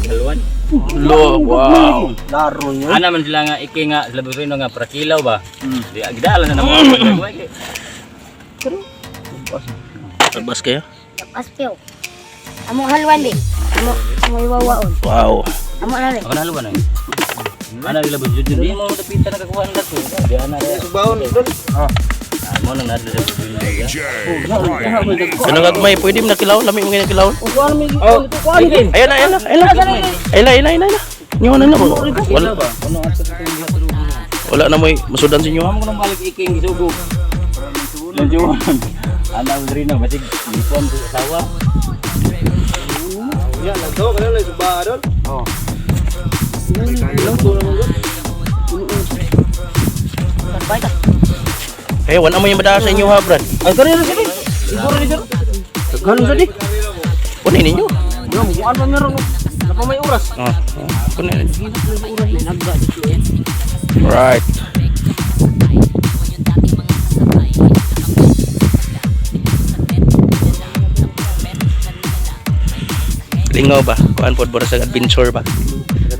Halwan. Lo, wow. Laro nyo. Ana man sila nga iki nga sila Burino nga para kilaw ba. Di agdalan na naman. Labas kayo? Paspyo. Amo halwan di. Amo iwawaon. Wow. Amo na rin. Ako na halwan ay. Ana sila Burino di mo dapitan nakakuha ng dato. Di ana. Subahon doon. Mo nang nadala sa Burino. Ano gagmay? Pwede mo nakilaw? Lami mo nga nakilaw? Oh, Ayun na, ayun na. Ayun na. Nyo na. Wala na mo masudan sa inyo. Amo ko nang balik iking gisugog. Lanjuan. Ana Burino masig lipon ko asawa. Yan, nagdaw ka na subahon. Oh. Eh, wala mo yung madaha sa inyo ha, Brad. Ay, kari na sini. Siguro ni sir. Ganun sa di. Kunin ninyo. Yo, mukuan pa meron. Napa may oras. Kunin. Right. Lingaw ba? Kuan pod sa adventure ba?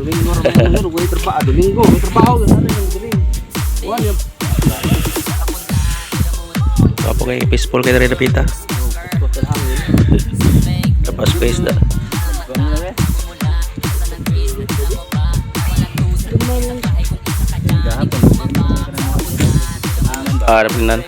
Domingo ron, may trabaho. Domingo, may trabaho ganun diri. Kuan yo. Kapo kay peaceful kay diri dapita. Tapos space da. Napinan.